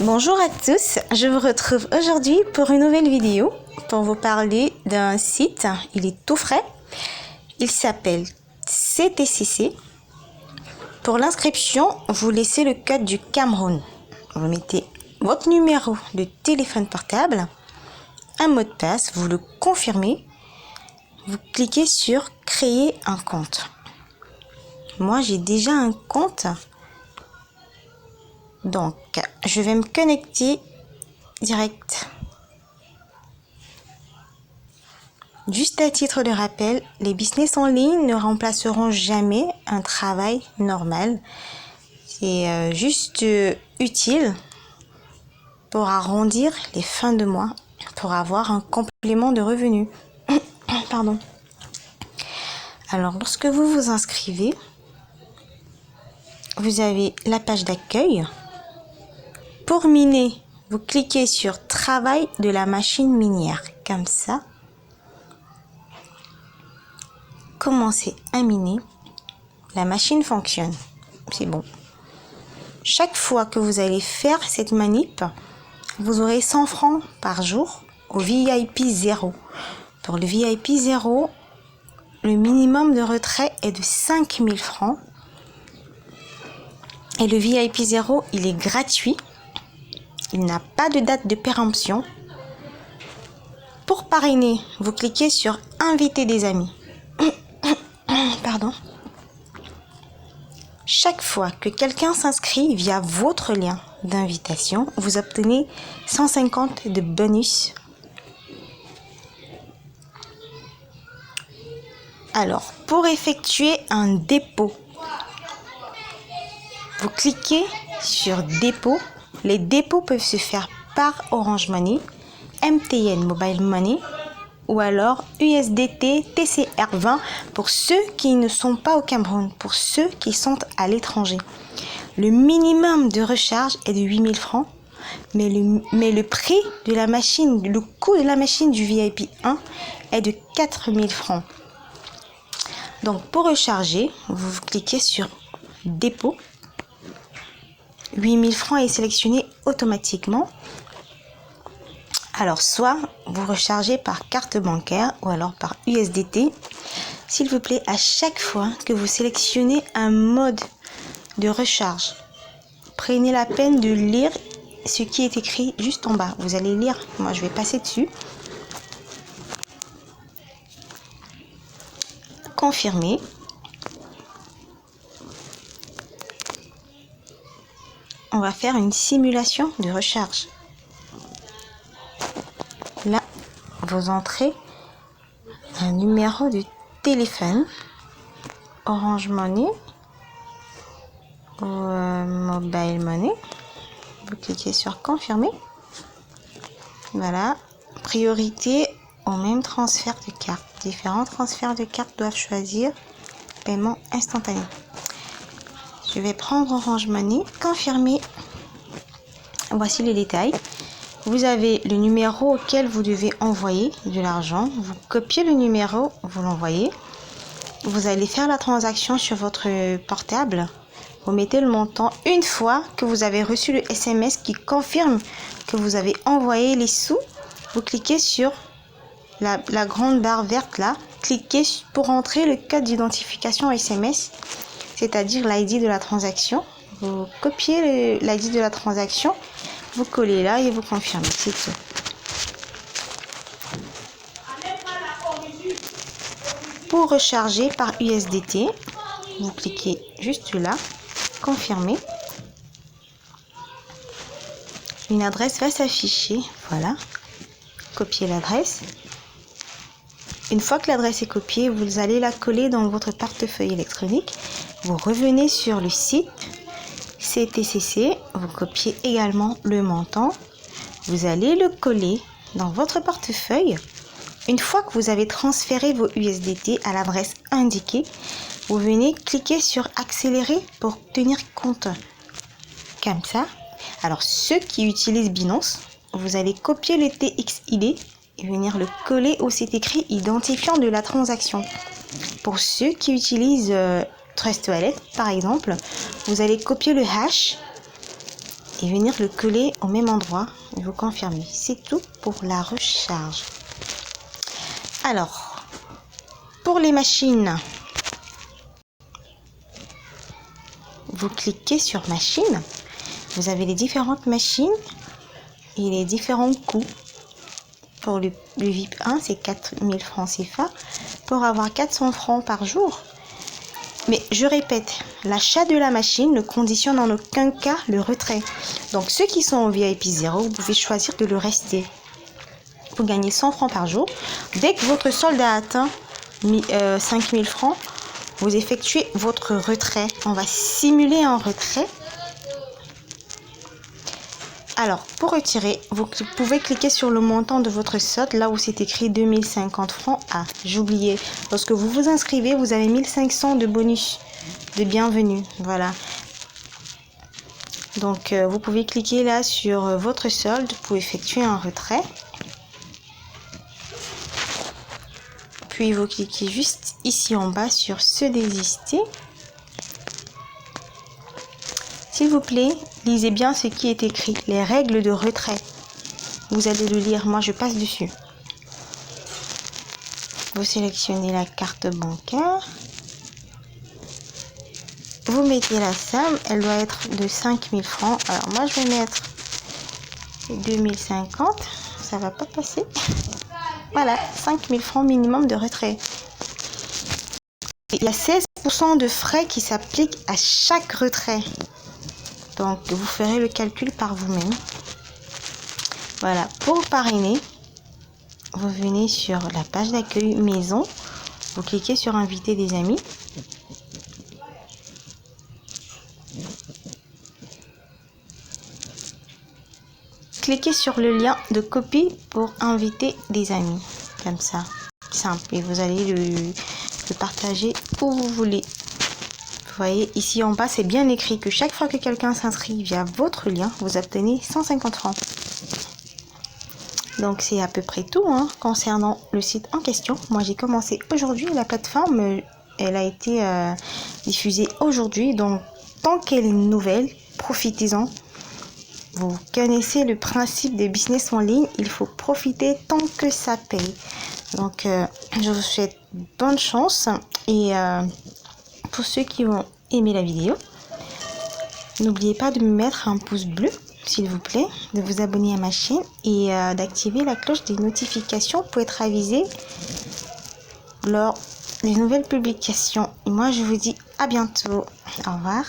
Bonjour à tous, je vous retrouve aujourd'hui pour une nouvelle vidéo pour vous parler d'un site, il est tout frais, il s'appelle CTCC. Pour l'inscription, vous laissez le code du Cameroun, vous mettez votre numéro de téléphone portable, un mot de passe, vous le confirmez, vous cliquez sur créer un compte. Moi j'ai déjà un compte. Donc, je vais me connecter direct. Juste à titre de rappel, les business en ligne ne remplaceront jamais un travail normal. C'est juste utile pour arrondir les fins de mois, pour avoir un complément de revenus. Pardon. Alors, lorsque vous vous inscrivez, vous avez la page d'accueil. Pour miner, vous cliquez sur Travail de la machine minière, comme ça. Commencez à miner. La machine fonctionne. C'est bon. Chaque fois que vous allez faire cette manip, vous aurez 100 francs par jour au VIP 0. Pour le VIP 0, le minimum de retrait est de 5000 francs. Et le VIP 0, il est gratuit. Il n'a pas de date de péremption. Pour parrainer, vous cliquez sur Inviter des amis. Pardon. Chaque fois que quelqu'un s'inscrit via votre lien d'invitation, vous obtenez 150 de bonus. Alors, pour effectuer un dépôt, vous cliquez sur Dépôt. Les dépôts peuvent se faire par Orange Money, MTN Mobile Money ou alors USDT TCR20 pour ceux qui ne sont pas au Cameroun, pour ceux qui sont à l'étranger. Le minimum de recharge est de 8000 francs, mais le prix de la machine, le coût de la machine du VIP 1 est de 4000 francs. Donc pour recharger, vous cliquez sur Dépôt. 8000 francs est sélectionné automatiquement. Alors, soit vous rechargez par carte bancaire ou alors par USDT. S'il vous plaît, à chaque fois que vous sélectionnez un mode de recharge, prenez la peine de lire ce qui est écrit juste en bas. Vous allez lire, moi je vais passer dessus. Confirmer. On va faire une simulation de recharge. Là, vous entrez un numéro de téléphone, Orange Money ou Mobile Money. Vous cliquez sur Confirmer. Voilà. Priorité au même transfert de carte. Différents transferts de carte doivent choisir paiement instantané. Je vais prendre Orange Money. Confirmer. Voici les détails. Vous avez le numéro auquel vous devez envoyer de l'argent. Vous copiez le numéro, vous l'envoyez. Vous allez faire la transaction sur votre portable. Vous mettez le montant. Une fois que vous avez reçu le SMS qui confirme que vous avez envoyé les sous, vous cliquez sur la grande barre verte là. Cliquez pour entrer le code d'identification SMS, c'est-à-dire l'ID de la transaction. Vous copiez l'ID de la transaction. Vous collez là et vous confirmez, c'est tout. Pour recharger par USDT, vous cliquez juste là, confirmer. Une adresse va s'afficher, voilà. Copiez l'adresse. Une fois que l'adresse est copiée, vous allez la coller dans votre portefeuille électronique. Vous revenez sur le site CTCC, vous copiez également le montant, vous allez le coller dans votre portefeuille. Une fois que vous avez transféré vos USDT à l'adresse indiquée, vous venez cliquer sur accélérer pour tenir compte. Comme ça. Alors ceux qui utilisent Binance, vous allez copier le TXID et venir le coller où c'est écrit identifiant de la transaction. Pour ceux qui utilisent Trust Wallet, par exemple, vous allez copier le hash et venir le coller au même endroit et vous confirmez. C'est tout pour la recharge. Alors, pour les machines, vous cliquez sur machine. Vous avez les différentes machines et les différents coûts. Pour le VIP 1, c'est 4000 francs CFA pour avoir 400 francs par jour. Mais je répète, l'achat de la machine ne conditionne en aucun cas le retrait. Donc ceux qui sont au VIP 0, vous pouvez choisir de le rester. Vous gagnez 100 francs par jour. Dès que votre solde a atteint 5000 francs, vous effectuez votre retrait. On va simuler un retrait. Alors, pour retirer, vous pouvez cliquer sur le montant de votre solde, là où c'est écrit 2050 francs. Ah, j'ai oublié. Lorsque vous vous inscrivez, vous avez 1500 de bonus de bienvenue. Voilà. Donc, vous pouvez cliquer là sur votre solde pour effectuer un retrait. Puis, vous cliquez juste ici en bas sur se désister. S'il vous plaît, lisez bien ce qui est écrit, les règles de retrait. Vous allez le lire, moi je passe dessus. Vous sélectionnez la carte bancaire. Vous mettez la somme, elle doit être de 5000 francs. Alors moi je vais mettre 2050, ça va pas passer. Voilà, 5000 francs minimum de retrait. Il y a 16% de frais qui s'appliquent à chaque retrait. Donc, vous ferez le calcul par vous-même. Voilà, pour parrainer, vous venez sur la page d'accueil maison. Vous cliquez sur inviter des amis. Cliquez sur le lien de copie pour inviter des amis. Comme ça, simple. Et vous allez le partager où vous voulez. Vous voyez, ici en bas, c'est bien écrit que chaque fois que quelqu'un s'inscrit via votre lien, vous obtenez 150 francs. Donc, c'est à peu près tout concernant le site en question. Moi, j'ai commencé aujourd'hui. La plateforme, elle a été diffusée aujourd'hui. Donc, tant qu'elle est nouvelle, profitez-en. Vous connaissez le principe des business en ligne. Il faut profiter tant que ça paye. Donc, je vous souhaite bonne chance. Et pour ceux qui vont aimer la vidéo, n'oubliez pas de me mettre un pouce bleu, s'il vous plaît, de vous abonner à ma chaîne et d'activer la cloche des notifications pour être avisé lors des nouvelles publications. Et moi, je vous dis à bientôt. Au revoir.